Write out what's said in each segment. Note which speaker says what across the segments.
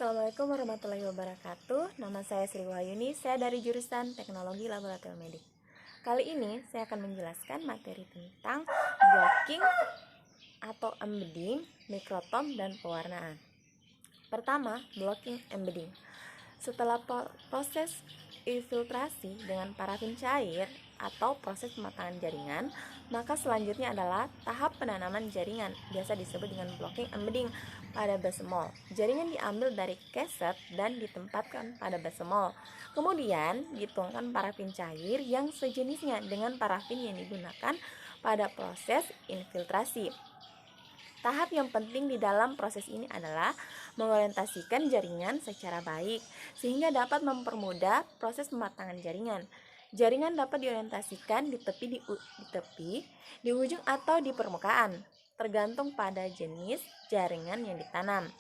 Speaker 1: Assalamualaikum warahmatullahi wabarakatuh. Nama saya Sri Wahyuni, saya dari jurusan Teknologi Laboratorium Medik. Kali ini saya akan menjelaskan materi tentang blocking atau embedding, mikrotom, dan pewarnaan. Pertama, blocking embedding. Setelah proses infiltrasi dengan parafin cair atau proses pematangan jaringan, maka selanjutnya adalah tahap penanaman jaringan, biasa disebut dengan blocking embedding pada base mall. Jaringan diambil dari kaset dan ditempatkan pada base mall. Kemudian dituangkan parafin cair yang sejenisnya dengan parafin yang digunakan pada proses infiltrasi. Tahap yang penting di dalam proses ini adalah mengorientasikan jaringan secara baik sehingga dapat mempermudah proses pematangan jaringan. Jaringan dapat diorientasikan di tepi, di ujung atau di permukaan, tergantung pada jenis jaringan yang ditanam.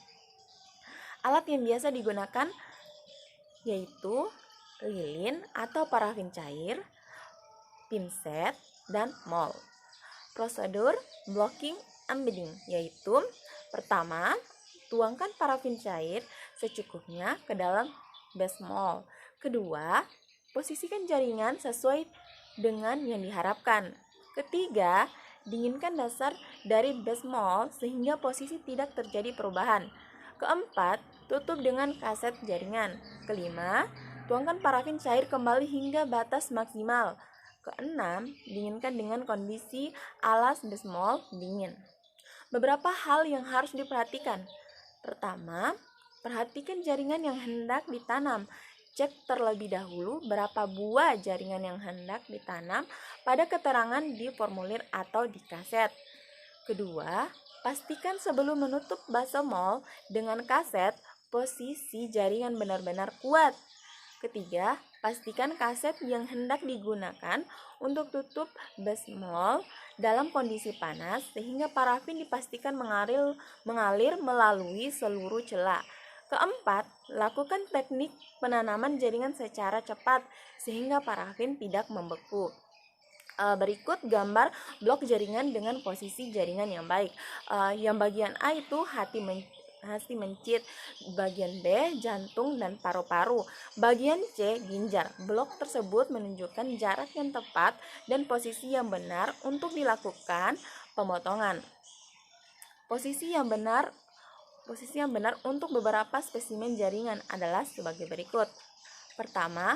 Speaker 1: Alat yang biasa digunakan yaitu lilin atau parafin cair, pinset, dan mol. Prosedur blocking embedding yaitu: pertama, tuangkan parafin cair secukupnya ke dalam base mall. Kedua, posisikan jaringan sesuai dengan yang diharapkan. Ketiga, dinginkan dasar dari base mall sehingga posisi tidak terjadi perubahan. Keempat, tutup dengan kaset jaringan. Kelima, tuangkan parafin cair kembali hingga batas maksimal. Keenam, dinginkan dengan kondisi alas base mall dingin. Beberapa hal yang harus diperhatikan. Pertama, perhatikan jaringan yang hendak ditanam. Cek terlebih dahulu berapa buah jaringan yang hendak ditanam pada keterangan di formulir atau di kaset. Kedua, pastikan sebelum menutup base mall dengan kaset, posisi jaringan benar-benar kuat. Ketiga, pastikan kaset yang hendak digunakan untuk tutup base mall dalam kondisi panas sehingga parafin dipastikan mengalir melalui seluruh celah. Keempat, lakukan teknik penanaman jaringan secara cepat sehingga parafin tidak membeku. Berikut gambar blok jaringan dengan posisi jaringan yang baik. Yang bagian A itu hati mencit, bagian B jantung dan paru-paru, bagian C ginjal. Blok tersebut menunjukkan jarak yang tepat dan posisi yang benar untuk dilakukan pemotongan. Posisi yang benar untuk beberapa spesimen jaringan adalah sebagai berikut. Pertama,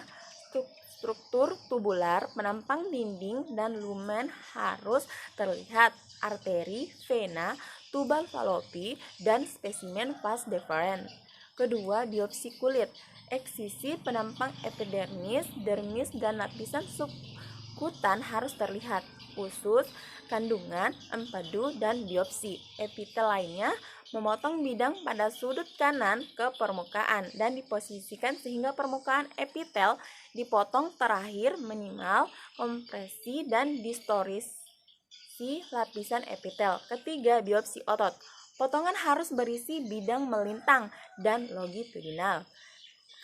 Speaker 1: struktur tubular penampang dinding dan lumen harus terlihat, arteri, vena, tubal falopi, dan spesimen vas deferens. Kedua, biopsi kulit, eksisi penampang epidermis, dermis, dan lapisan subkutan harus terlihat, usus, kandungan, empedu, dan biopsi. Epitel lainnya memotong bidang pada sudut kanan ke permukaan dan diposisikan sehingga permukaan epitel dipotong terakhir minimal kompresi dan distorsi lapisan epitel. Ketiga, biopsi otot. Potongan harus berisi bidang melintang dan longitudinal.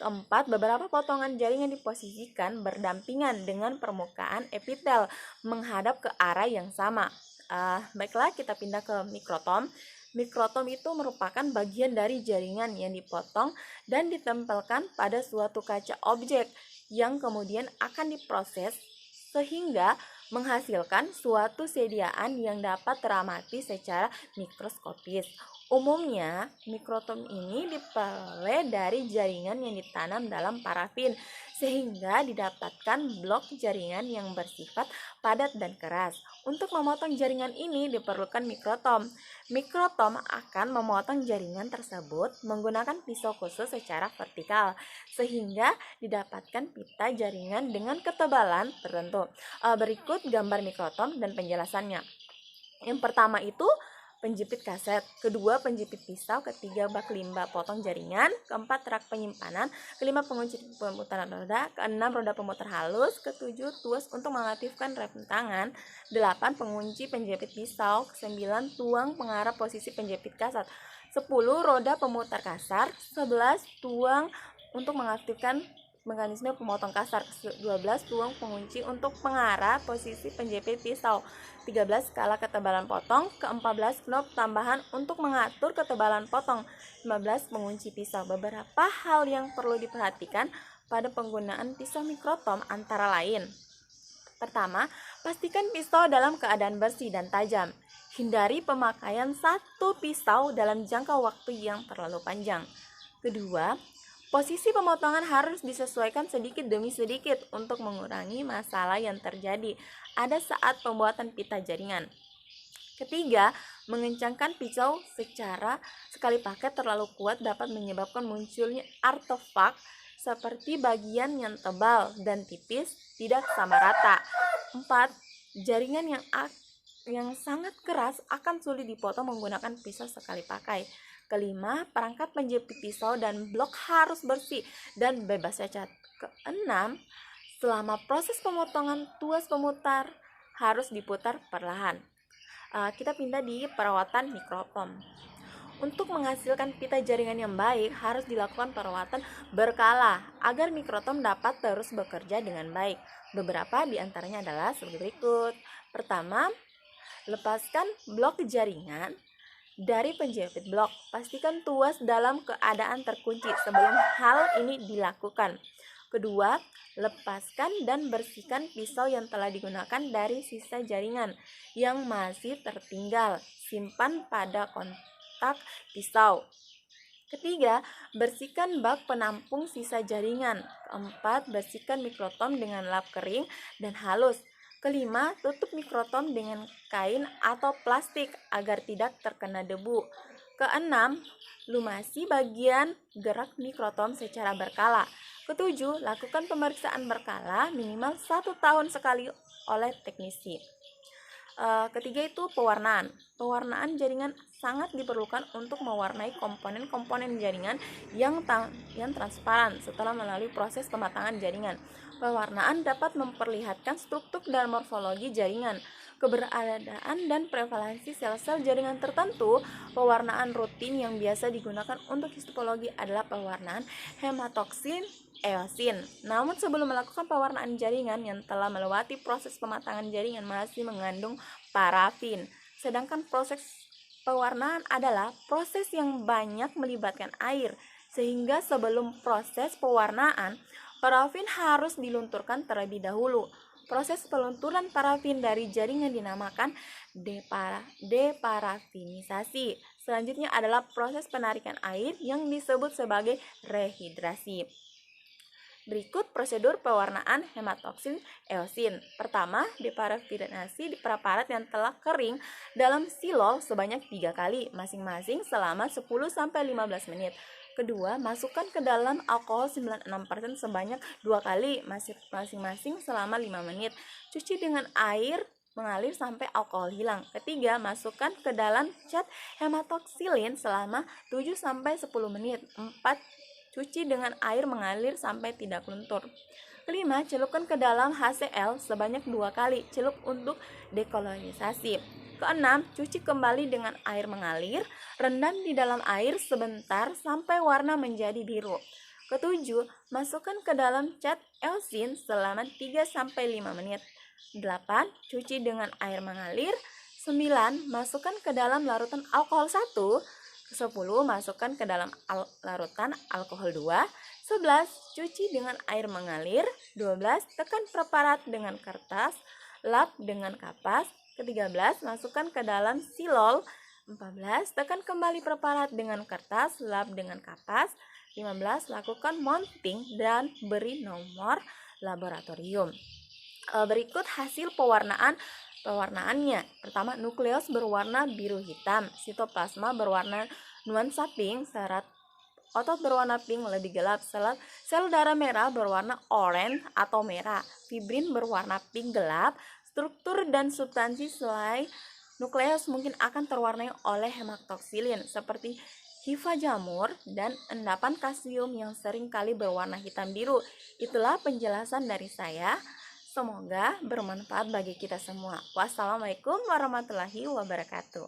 Speaker 1: Keempat, beberapa potongan jaringan diposisikan berdampingan dengan permukaan epitel menghadap ke arah yang sama. Baiklah, kita pindah ke mikrotom. Mikrotom itu merupakan bagian dari jaringan yang dipotong dan ditempelkan pada suatu kaca objek yang kemudian akan diproses sehingga menghasilkan suatu sediaan yang dapat teramati secara mikroskopis. Umumnya, mikrotom ini diperoleh dari jaringan yang ditanam dalam parafin sehingga didapatkan blok jaringan yang bersifat padat dan keras. Untuk memotong jaringan ini diperlukan mikrotom. Mikrotom akan memotong jaringan tersebut menggunakan pisau khusus secara vertikal sehingga didapatkan pita jaringan dengan ketebalan tertentu. Berikut gambar mikrotom dan penjelasannya. Yang pertama itu penjepit kaset, kedua penjepit pisau, ketiga bak limbah potong jaringan, keempat rak penyimpanan, kelima pengunci pemutaran roda, keenam roda pemutar halus, ketujuh tuas untuk mengaktifkan rem tangan, delapan pengunci penjepit pisau, sembilan tuang pengarah posisi penjepit kaset, 10 roda pemutar kasar, 11 tuang untuk mengaktifkan Mekanisme pemotong kasar. 12. Tuang pengunci untuk pengarah posisi penjepit pisau. 13. Skala ketebalan potong. 14. Knop tambahan untuk mengatur ketebalan potong. 15. Pengunci pisau. Beberapa hal yang perlu diperhatikan pada penggunaan pisau mikrotom antara lain: pertama, pastikan pisau dalam keadaan bersih dan tajam. Hindari pemakaian satu pisau dalam jangka waktu yang terlalu panjang. Kedua, posisi pemotongan harus disesuaikan sedikit demi sedikit untuk mengurangi masalah yang terjadi ada saat pembuatan pita jaringan. Ketiga, mengencangkan pisau secara sekali pakai terlalu kuat dapat menyebabkan munculnya artefak seperti bagian yang tebal dan tipis tidak sama rata. 4. Jaringan yang sangat keras akan sulit dipotong menggunakan pisau sekali pakai. Kelima, perangkat penjepit pisau dan blok harus bersih dan bebas cacat. Keenam, selama proses pemotongan tuas pemutar harus diputar perlahan. Kita pindah di perawatan mikrotom. Untuk menghasilkan pita jaringan yang baik, harus dilakukan perawatan berkala agar mikrotom dapat terus bekerja dengan baik. Beberapa di antaranya adalah sebagai berikut. Pertama, lepaskan blok jaringan dari penjepit blok. Pastikan tuas dalam keadaan terkunci sebelum hal ini dilakukan. Kedua, lepaskan dan bersihkan pisau yang telah digunakan dari sisa jaringan yang masih tertinggal. Simpan pada kontak pisau. Ketiga, bersihkan bak penampung sisa jaringan. Keempat, bersihkan mikrotom dengan lap kering dan halus. Kelima, tutup mikrotom dengan kain atau plastik agar tidak terkena debu. Keenam, lumasi bagian gerak mikrotom secara berkala. Ketujuh, lakukan pemeriksaan berkala minimal 1 tahun sekali oleh teknisi. Ketiga itu pewarnaan. Pewarnaan jaringan sangat diperlukan untuk mewarnai komponen-komponen jaringan yang transparan setelah melalui proses pematangan jaringan. Pewarnaan dapat memperlihatkan struktur dan morfologi jaringan, keberadaan dan prevalensi sel-sel jaringan tertentu. Pewarnaan rutin yang biasa digunakan untuk histopologi adalah pewarnaan hematoksin eosin. Namun sebelum melakukan pewarnaan jaringan yang telah melewati proses pematangan jaringan masih mengandung parafin. Sedangkan proses pewarnaan adalah proses yang banyak melibatkan air, sehingga sebelum proses pewarnaan, parafin harus dilunturkan terlebih dahulu. Proses pelunturan parafin dari jaringan dinamakan deparafinisasi. Selanjutnya adalah proses penarikan air yang disebut sebagai rehidrasi. Berikut prosedur pewarnaan hematoksin eosin. Pertama, deparafinasi di preparat yang telah kering dalam silol sebanyak 3 kali, masing-masing selama 10-15 menit. Kedua, masukkan ke dalam alkohol 96% sebanyak 2 kali, masing-masing selama 5 menit. Cuci dengan air mengalir sampai alkohol hilang. Ketiga, masukkan ke dalam cat hematoksilin selama 7-10 menit. 4. Cuci dengan air mengalir sampai tidak luntur. Kelima, celupkan ke dalam HCl sebanyak 2 kali, celup untuk dekolonisasi. Keenam, cuci kembali dengan air mengalir, rendam di dalam air sebentar sampai warna menjadi biru. Ketujuh, masukkan ke dalam cat eosin selama 3-5 menit. 8. Cuci dengan air mengalir. 9. Masukkan ke dalam larutan alkohol 1. 10. Masukkan ke dalam larutan alkohol 2. 11. Cuci dengan air mengalir. 12. Tekan preparat dengan kertas, lap dengan kapas. 13. Masukkan ke dalam silol. 14. Tekan kembali preparat dengan kertas, lap dengan kapas. 15. Lakukan mounting dan beri nomor laboratorium. Berikut hasil pewarnaannya. Pertama, nukleus berwarna biru hitam, sitoplasma berwarna nuansa pink, serat otot berwarna pink lebih gelap, sel darah merah berwarna oranye atau merah, fibrin berwarna pink gelap. Struktur dan substansi selai nukleus mungkin akan terwarnai oleh hematoksilin seperti hifa jamur dan endapan kalsium yang sering kali berwarna hitam biru. Itulah penjelasan dari saya. Semoga bermanfaat bagi kita semua. Wassalamualaikum warahmatullahi wabarakatuh.